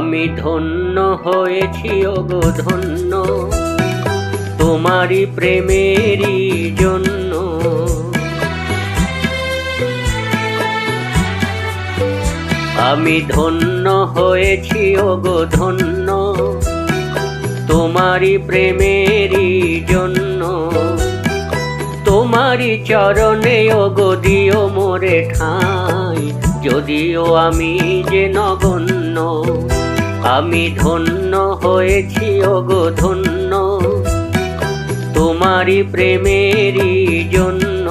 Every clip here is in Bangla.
আমি ধন্য হয়েছি ওগো ধন্য, তোমারই প্রেমেরই জন্য। আমি ধন্য হয়েছি ওগো ধন্য, তোমারই প্রেমেরই জন্য। তোমারই চরণে ওগো দিও মোরে ঠাঁই, যদিও আমি যে নগণ্য। আমি ধন্য হয়েছি ওগো ধন্য, তোমারই প্রেমেরই জন্য।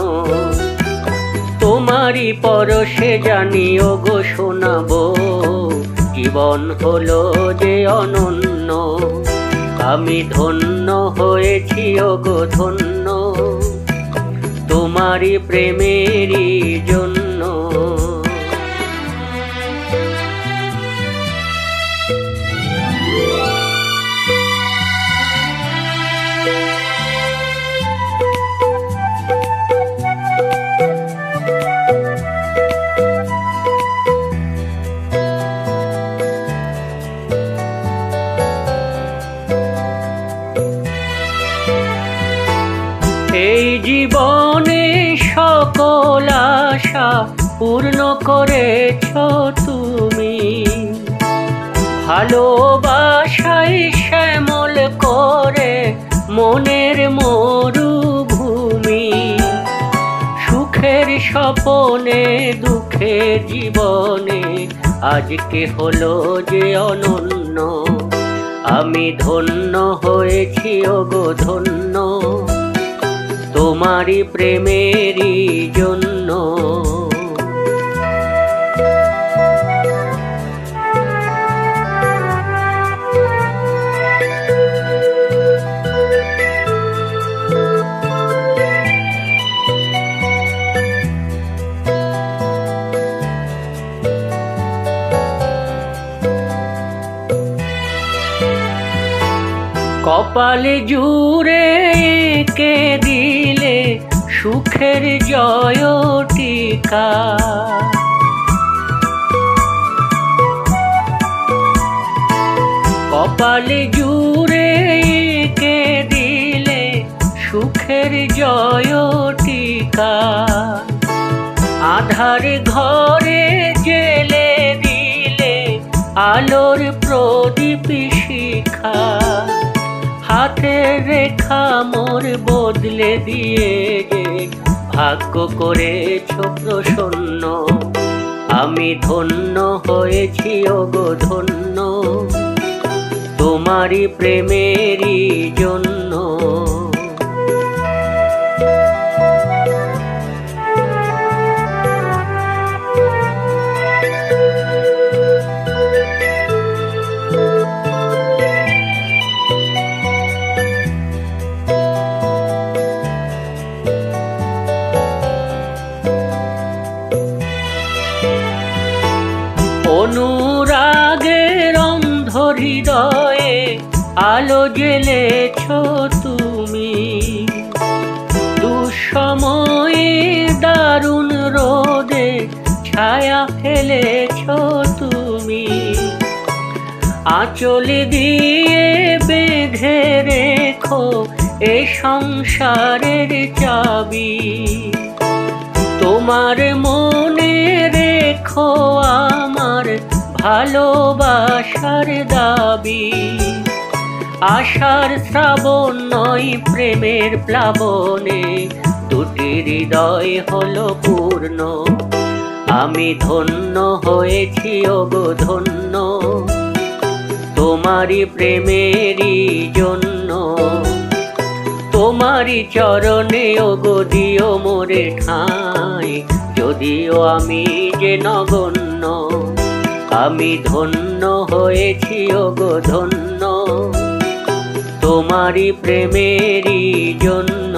তোমারই পরশে জানি ওগো শোনাবো, জীবন হলো যে অনন্য। আমি ধন্য হয়েছি ওগো ধন্য, তোমারই প্রেমেরই জন্য। এই জীবনে সকল আশা পূর্ণ করেছ তুমি, ভালোবাসায় শ্যামল করে মনের মরুভূমি। সুখের স্বপনে দুঃখের জীবনে আজকে হলো যে অনন্য। আমি ধন্য হয়েছি ওগো ধন্য, তোমারই প্রেমেরই জন্য। কপালে জুড়ে কে দিলে সুখের জয় টিকা। কপালে জুড়ে কে দিলে সুখের জয় টিকা। আধার ঘরে জেলে দিলে আলোর প্রদীপ শিখা। হাতের রেখা মোর বদলে দিয়ে যে ভাগ্য করেছ প্রসন্ন। আমি ধন্য হয়েছি ওগো ধন্য, তোমারই প্রেমেরই জন্য। অনুরাগের অন্ধ হৃদয়ে আলো জ্বেলেছ তুমি। দুঃসময়ে দারুণ রোদে ছায়া ফেলেছ তুমি। আঁচল দিয়ে বেঁধে রেখো এ সংসারের চাবি। তোমার মনে রেখো আমার ভালোবাসার দাবি। আশার শ্রাবণ নয় প্রেমের প্লাবনে দুটি হৃদয় হলো পূর্ণ। আমি ধন্য হয়েছি ওগো ধন্য, তোমারই প্রেমেরই জন্য। তোমারই চরণে ওগো দিও মোরে ঠাঁই, যদিও আমি যে নগণ্য। আমি ধন্য হয়েছি ওগো ধন্য, তোমারই প্রেমেরই জন্য।